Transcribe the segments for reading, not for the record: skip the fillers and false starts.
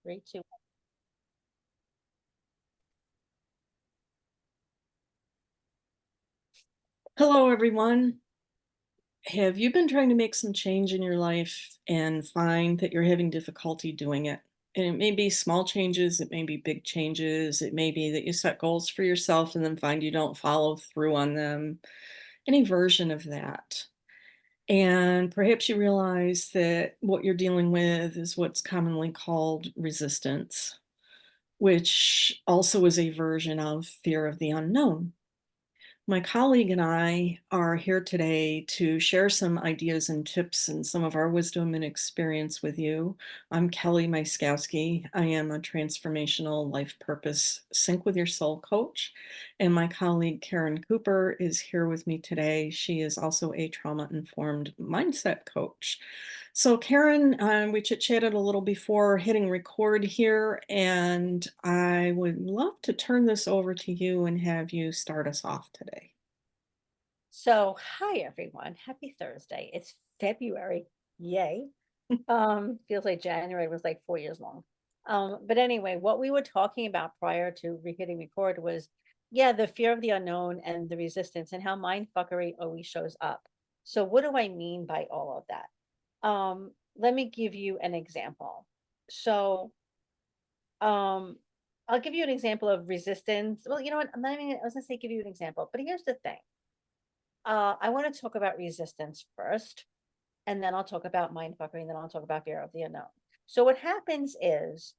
Three, two. Hello, everyone. Have you been trying to make some change in your life and find that you're having difficulty doing it? And it may be small changes, it may be big changes, it may be that you set goals for yourself and then find you don't follow through on them, any version of that. And perhaps you realize that what you're dealing with is what's commonly called resistance, which also is a version of fear of the unknown. My colleague and I are here today to share some ideas and tips and some of our wisdom and experience with you. I'm Kelly Myszkowski. I am a transformational life purpose sync with your soul coach. And my colleague Caren Cooper is here with me today. She is also a trauma informed mindset coach. So, Karen, we chit chatted a little before hitting record here, and I would love to turn this over to you and have you start us off today. So, hi everyone. Happy Thursday. It's February. Yay. Feels like January was like 4 years long. But anyway, what we were talking about prior to hitting record was, yeah, the fear of the unknown and the resistance and how mind fuckery always shows up. So, what do I mean by all of that? Let me give you an example. So, um, I'll give you an example of resistance. Well, you know what? I'm not even, I was gonna say give you an example, but here's the thing. I want to talk about resistance first, and then I'll talk about mind fuckery, and then I'll talk about fear of the unknown. So what happens is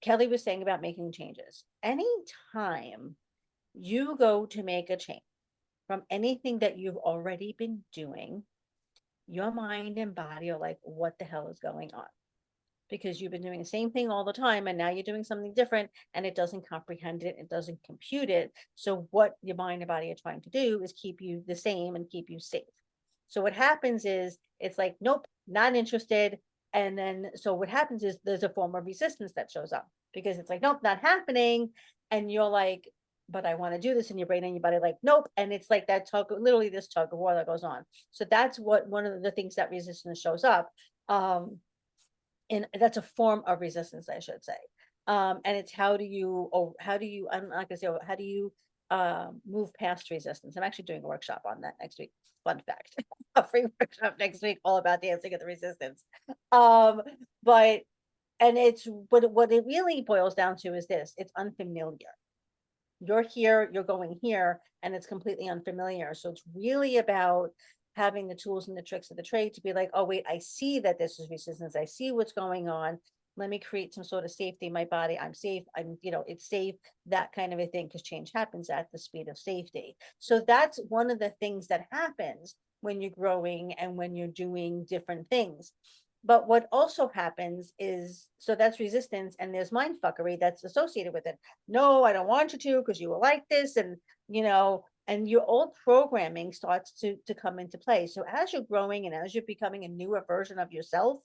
Kelly was saying about making changes. Anytime you go to make a change from anything that you've already been doing, your mind and body are like, what the hell is going on? Because you've been doing the same thing all the time and now you're doing something different and it doesn't comprehend it, it doesn't compute it. So what your mind and body are trying to do is keep you the same and keep you safe. So what happens is it's like, nope, not interested. And then so what happens is there's a form of resistance that shows up because it's like, nope, not happening. And you're like, but I want to do this, in your brain and your body like, nope. And it's like that tug, literally this tug of war that goes on. So that's what one of the things that resistance shows up. And that's a form of resistance, I should say. And it's how do you, I'm not gonna say, how do you move past resistance? I'm actually doing a workshop on that next week. Fun fact, a free workshop next week all about dancing at the resistance. Um, but and it's what it really boils down to is this: it's unfamiliar. You're here, you're going here, and it's completely unfamiliar. So it's really about having the tools and the tricks of the trade to be like, oh, wait, I see that this is resistance. I see what's going on. Let me create some sort of safety in my body. I'm safe. It's safe, that kind of a thing, because change happens at the speed of safety. So that's one of the things that happens when you're growing and when you're doing different things. But what also happens is, so that's resistance, and there's mind fuckery that's associated with it. No, I don't want you to because you will like this, and your old programming starts to come into play. So as you're growing and as you're becoming a newer version of yourself,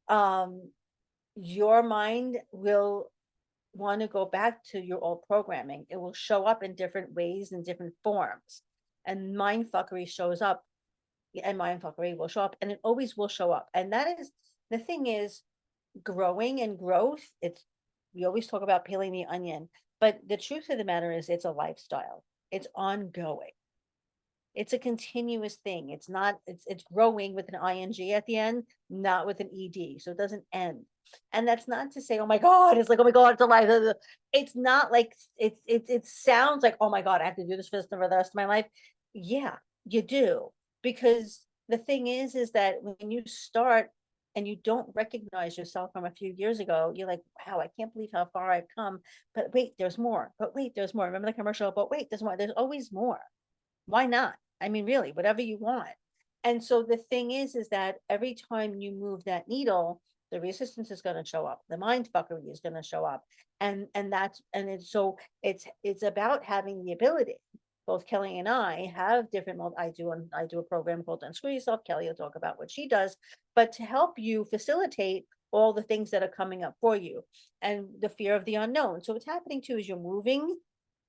um, your mind will want to go back to your old programming. It will show up in different ways and different forms, and mind fuckery shows up, and mind fuckery will show up, and it always will show up. And that is the thing is growing and growth. It's We always talk about peeling the onion, but the truth of the matter is it's a lifestyle. It's ongoing. It's a continuous thing. It's not, it's growing with an ing at the end, not with an ed. So it doesn't end. And that's not to say, oh my God, it's like, oh my God, it's alive. It's not like it sounds like, oh my God, I have to do this for the rest of my life. Yeah, you do. Because the thing is that when you start and you don't recognize yourself from a few years ago, you're like, wow, I can't believe how far I've come. But wait, there's more. But wait, there's more. Remember the commercial? But wait, there's more. There's always more. Why not? I mean, really, whatever you want. And so the thing is that every time you move that needle, the resistance is going to show up. The mind fuckery is going to show up. It's about having the ability. Both Kelly and I have different, I do a program called Unscrew Yourself. Kelly will talk about what she does, but to help you facilitate all the things that are coming up for you and the fear of the unknown. So what's happening too is you're moving,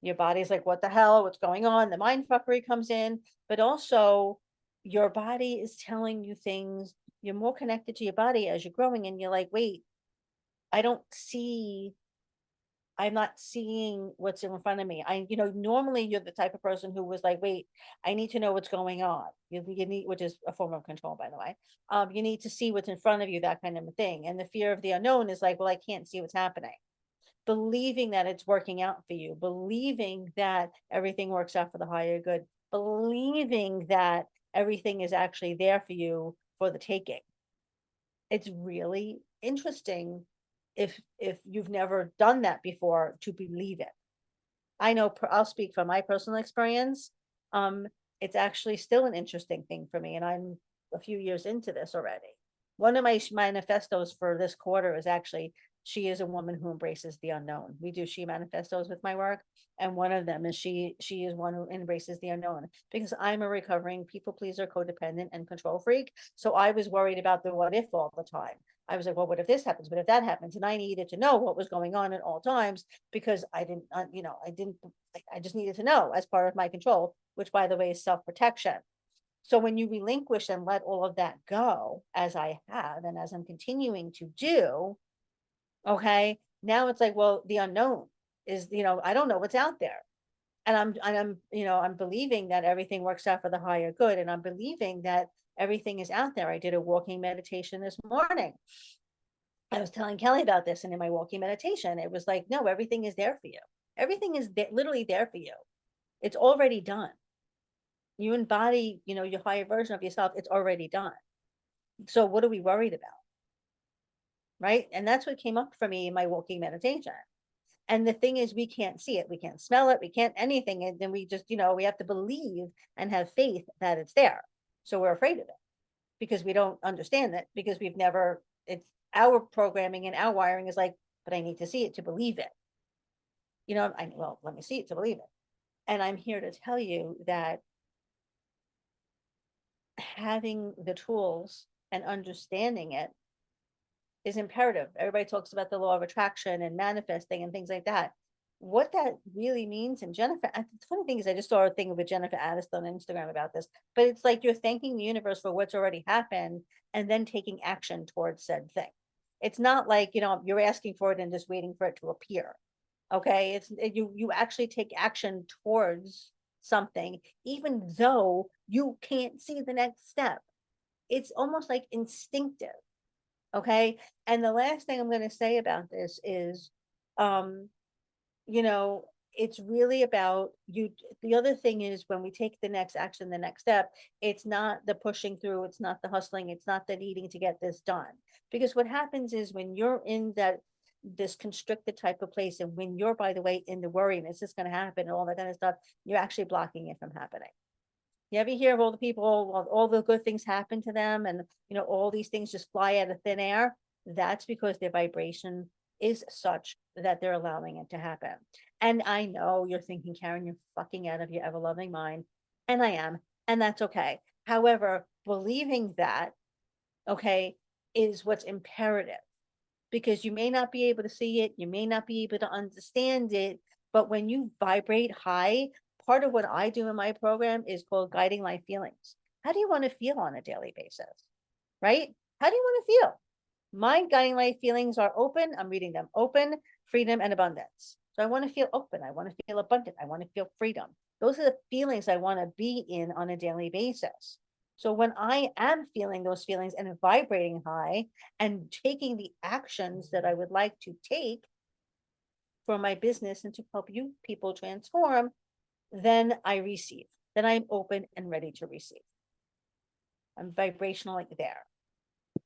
your body's like, what the hell? What's going on? The mind fuckery comes in, but also your body is telling you things. You're more connected to your body as you're growing, and you're like, wait, I don't see, I'm not seeing what's in front of me. Normally you're the type of person who was like, wait, I need to know what's going on. You need, which is a form of control, by the way. You need to see what's in front of you, that kind of a thing. And the fear of the unknown is like, well, I can't see what's happening. Believing that it's working out for you, believing that everything works out for the higher good, believing that everything is actually there for you for the taking. It's really interesting if you've never done that before to believe it. I know, I'll speak from my personal experience. Um, it's actually still an interesting thing for me, and I'm a few years into this already. One of my manifestos for this quarter is actually, she is a woman who embraces the unknown. We do she manifestos with my work, and one of them is she is one who embraces the unknown, because I'm a recovering people pleaser, codependent, and control freak. So I was worried about the what if all the time. I was like, well, what if this happens? What if that happens? And I needed to know what was going on at all times, because I didn't, I just needed to know as part of my control, which, by the way, is self-protection. So when you relinquish and let all of that go, as I have, and as I'm continuing to do, okay, now it's like, well, the unknown is, I don't know what's out there. And I'm believing that everything works out for the higher good. And I'm believing that everything is out there. I did a walking meditation this morning. I was telling Kelly about this, and in my walking meditation, it was like, no, everything is there for you. Everything is literally there for you. It's already done. You embody, your higher version of yourself. It's already done. So what are we worried about? Right. And that's what came up for me in my walking meditation. And the thing is, we can't see it. We can't smell it. We can't anything. And then we just, we have to believe and have faith that it's there. So we're afraid of it because we don't understand it, because we've never, it's our programming and our wiring is like, but I need to see it to believe it. Well, let me see it to believe it. And I'm here to tell you that having the tools and understanding it is imperative. Everybody talks about the law of attraction and manifesting and things like that. What that really means, and Jennifer, the funny thing is, I just saw a thing with Jennifer Aniston on Instagram about this, but it's like you're thanking the universe for what's already happened and then taking action towards said thing. It's not like, you're asking for it and just waiting for it to appear. Okay. You actually take action towards something, even though you can't see the next step. It's almost like instinctive. Okay. And the last thing I'm going to say about this is, um, it's really about you. The other thing is, when we take the next action, the next step, it's not the pushing through, it's not the hustling, it's not the needing to get this done. Because what happens is, when you're in this constricted type of place, and when you're, by the way, in the worry and is this going to happen and all that kind of stuff, you're actually blocking it from happening. You ever hear of all the people, all the good things happen to them, and all these things just fly out of thin air? That's because their vibration is such that they're allowing it to happen. And I know you're thinking, Caren, you're fucking out of your ever-loving mind. And I am, and that's okay. However, believing that, okay, is what's imperative, because you may not be able to see it, you may not be able to understand it, but when you vibrate high, part of what I do in my program is called guiding life feelings. How do you want to feel on a daily basis? Right? How do you want to feel? My guiding life feelings are open. I'm reading them: open, freedom, and abundance. So I want to feel open. I want to feel abundant. I want to feel freedom. Those are the feelings I want to be in on a daily basis. So when I am feeling those feelings and vibrating high and taking the actions that I would like to take for my business and to help you people transform, then I receive. Then I'm open and ready to receive. I'm vibrationally there.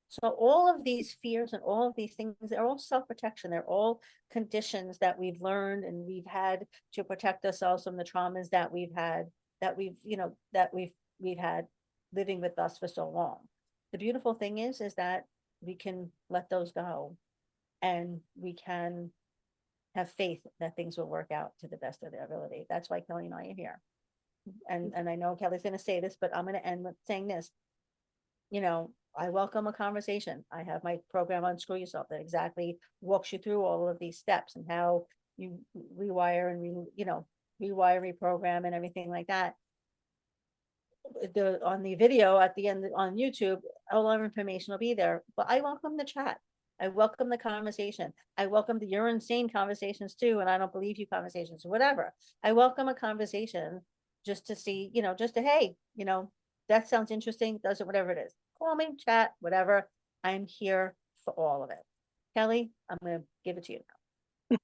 So all of these fears and all of these things, they're all self-protection. They're all conditions that we've learned and we've had to protect ourselves from the traumas that we've had, that we've had living with us for so long. The beautiful thing is that we can let those go, and we can have faith that things will work out to the best of their ability. That's why Kelly and I are here. And I know Kelly's going to say this, but I'm going to end with saying this. I welcome a conversation. I have my program Unscrew Yourself that exactly walks you through all of these steps and how you rewire and rewire, reprogram, and everything like that. On the video at the end on YouTube, all our information will be there. But I welcome the chat. I welcome the conversation. I welcome the you're insane conversations too, and I don't believe you conversations, whatever. I welcome a conversation just to see, just to, hey, that sounds interesting, does it, whatever it is. Call me, chat, whatever. I'm here for all of it. Kelly, I'm gonna give it to you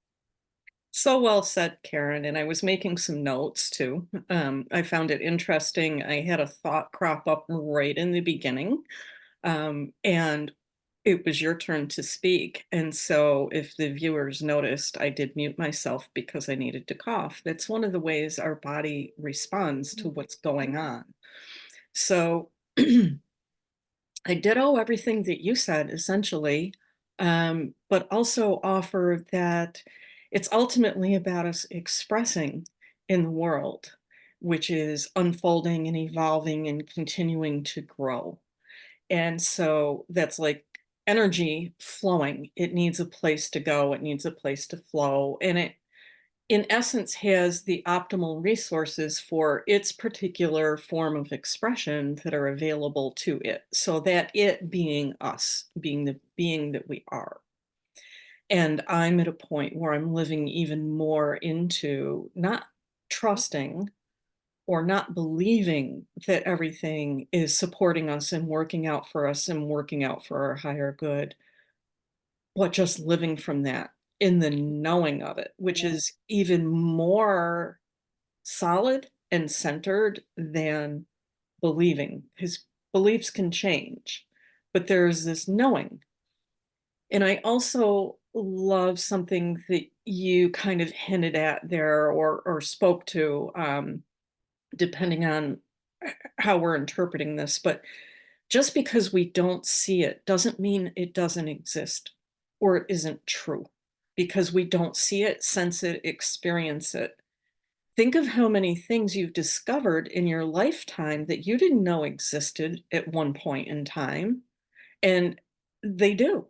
So well said, Karen. And I was making some notes too. I found it interesting. I had a thought crop up right in the beginning, and it was your turn to speak. And so, if the viewers noticed, I did mute myself because I needed to cough. That's one of the ways our body responds to now. what's going on. So, I ditto everything that you said, essentially, but also offer that it's ultimately about us expressing in the world, which is unfolding and evolving and continuing to grow. And so that's like energy flowing. It needs a place to go, it needs a place to flow. And it in essence has the optimal resources for its particular form of expression that are available to it, so that it being us, being the being that we are. And I'm at a point where I'm living even more into not trusting or not believing that everything is supporting us and working out for us and working out for our higher good, but just living from that in the knowing of it, which Yeah. is even more solid and centered than believing, because beliefs can change, but there's this knowing. And I also love something that you kind of hinted at there, or spoke to, depending on how we're interpreting this. But just because we don't see it doesn't mean it doesn't exist or it isn't true. Because we don't see it, sense it, experience it, think of how many things you've discovered in your lifetime that you didn't know existed at one point in time, and they do.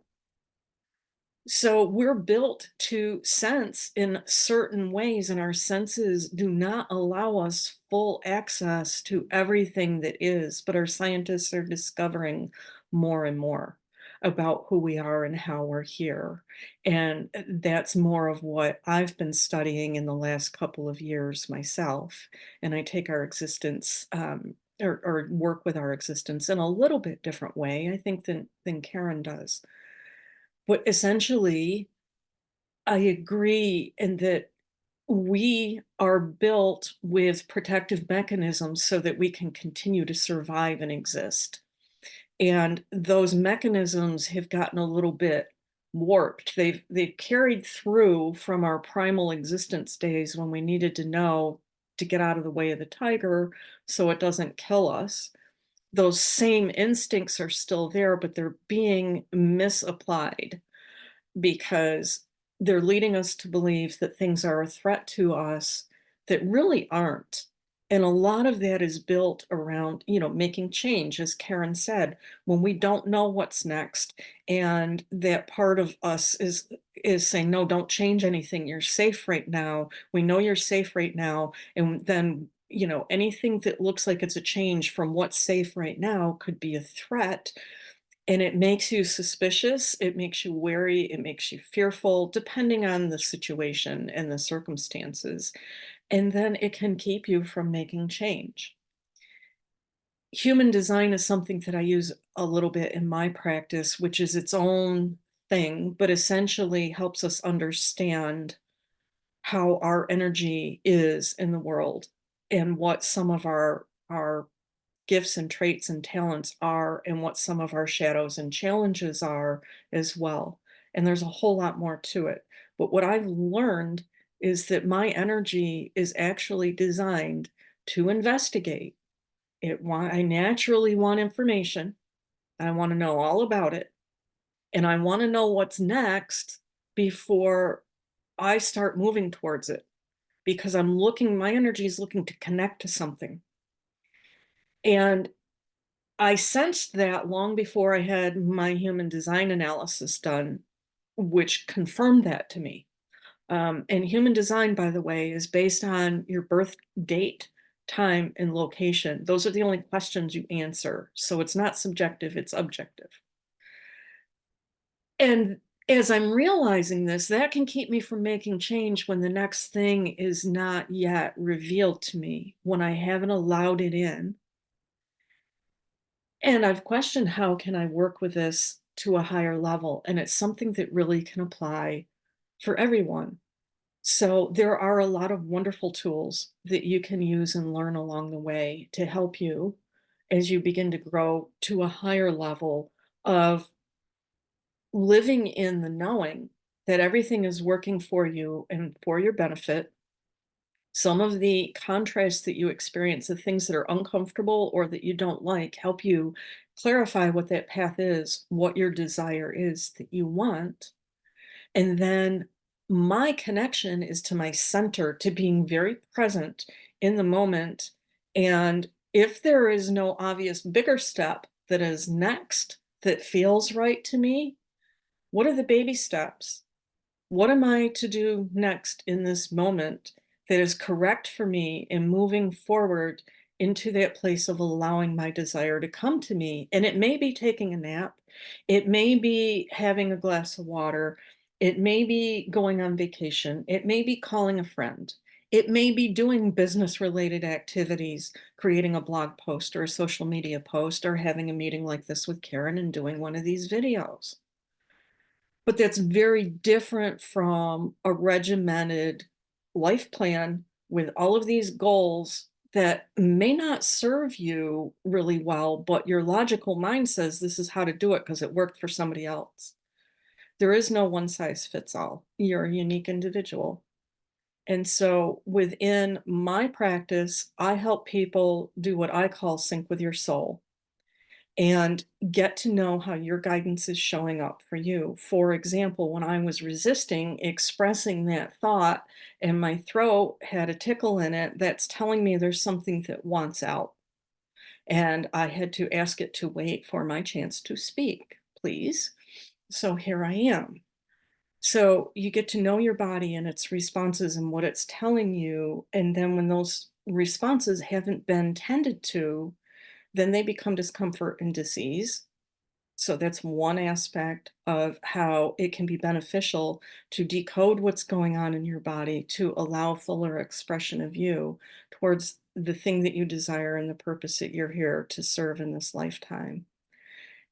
So we're built to sense in certain ways, and our senses do not allow us full access to everything that is. But our scientists are discovering more and more about who we are and how we're here. And that's more of what I've been studying in the last couple of years myself. And I take our existence, or work with our existence in a little bit different way, I think, than Karen does. But essentially, I agree in that we are built with protective mechanisms so that we can continue to survive and exist. And those mechanisms have gotten a little bit warped. They've carried through from our primal existence days when we needed to know to get out of the way of the tiger so it doesn't kill us. Those same instincts are still there, but they're being misapplied because they're leading us to believe that things are a threat to us that really aren't. And a lot of that is built around, making change, as Karen said, when we don't know what's next. And that part of us is saying, no, don't change anything. You're safe right now. We know you're safe right now. And then, anything that looks like it's a change from what's safe right now could be a threat, and it makes you suspicious, it makes you wary, it makes you fearful, depending on the situation and the circumstances. And then it can keep you from making change. Human design is something that I use a little bit in my practice, which is its own thing, but essentially helps us understand how our energy is in the world and what some of our gifts and traits and talents are, and what some of our shadows and challenges are as well. And there's a whole lot more to it. But what I've learned is that my energy is actually designed to investigate. I naturally want information. I want to know all about it. And I want to know what's next before I start moving towards it, because my energy is looking to connect to something. And I sensed that long before I had my human design analysis done, which confirmed that to me. And human design, by the way, is based on your birth date, time, and location. Those are the only questions you answer. So it's not subjective, it's objective. And as I'm realizing this, that can keep me from making change when the next thing is not yet revealed to me, when I haven't allowed it in. And I've questioned, how can I work with this to a higher level? And it's something that really can apply for everyone. So there are a lot of wonderful tools that you can use and learn along the way to help you as you begin to grow to a higher level of living in the knowing that everything is working for you and for your benefit. Some of the contrasts that you experience, the things that are uncomfortable or that you don't like, help you clarify what that path is, what your desire is that you want. And then my connection is to my center, to being very present in the moment. And if there is no obvious bigger step that is next that feels right to me, what are the baby steps? What am I to do next in this moment that is correct for me in moving forward into that place of allowing my desire to come to me? And it may be taking a nap, it may be having a glass of water, it may be going on vacation, it may be calling a friend, it may be doing business related activities, creating a blog post or a social media post, or having a meeting like this with Karen and doing one of these videos. But that's very different from a regimented life plan with all of these goals that may not serve you really well, but your logical mind says this is how to do it because it worked for somebody else. There is no one size fits all. You're a unique individual. And so within my practice, I help people do what I call sync with your soul and get to know how your guidance is showing up for you. For example, when I was resisting expressing that thought and my throat had a tickle in it, that's telling me there's something that wants out. And I had to ask it to wait for my chance to speak, please. So here I am. So you get to know your body and its responses and what it's telling you. And then when those responses haven't been tended to, then they become discomfort and disease. So that's one aspect of how it can be beneficial to decode what's going on in your body to allow fuller expression of you towards the thing that you desire and the purpose that you're here to serve in this lifetime.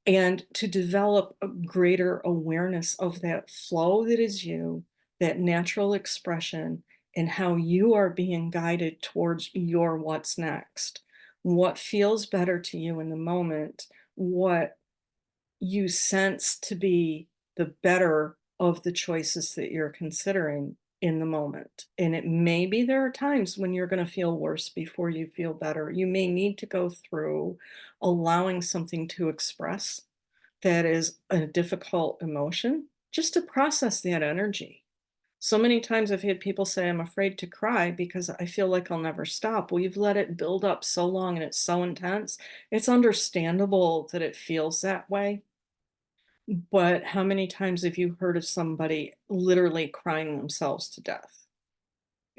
And to develop a greater awareness of that flow that is you, that natural expression, and how you are being guided towards your what's next. What feels better to you in the moment, what you sense to be the better of the choices that you're considering in the moment. And it may be there are times when you're going to feel worse before you feel better. You may need to go through allowing something to express that is a difficult emotion just to process that energy. So many times I've had people say, I'm afraid to cry because I feel like I'll never stop. Well, you've let it build up so long and it's so intense. It's understandable that it feels that way. But how many times have you heard of somebody literally crying themselves to death?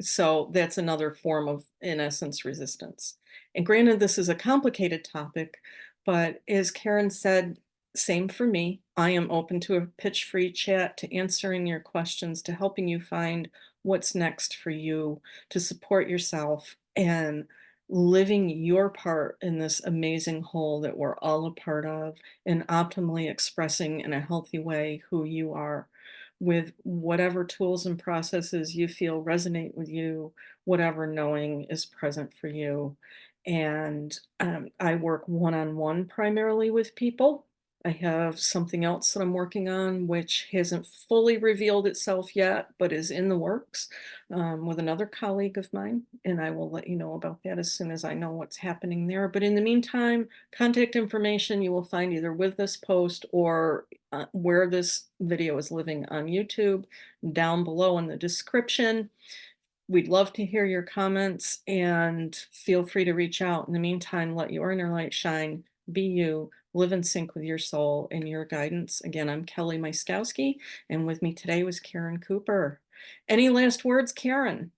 So that's another form of, in essence, resistance. And granted, this is a complicated topic, but as Karen said, same for me. I am open to a pitch free chat, to answering your questions, to helping you find what's next for you, to support yourself and living your part in this amazing whole that we're all a part of, and optimally expressing in a healthy way who you are with whatever tools and processes you feel resonate with you, whatever knowing is present for you. And I work one on one primarily with people. I have something else that I'm working on, which hasn't fully revealed itself yet, but is in the works with another colleague of mine. And I will let you know about that as soon as I know what's happening there. But in the meantime, contact information you will find either with this post or where this video is living on YouTube down below in the description. We'd love to hear your comments and feel free to reach out. In the meantime, let your inner light shine, be you, live in sync with your soul and your guidance. Again, I'm Kelly Myszkowski, and with me today was Caren Cooper. Any last words, Karen?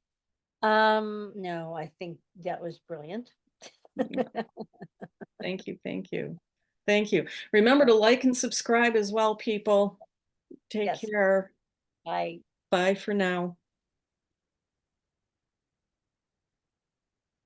No, I think that was brilliant. Thank you, thank you. Thank you. Remember to like and subscribe as well, people. Take Yes. care. Bye. Bye for now.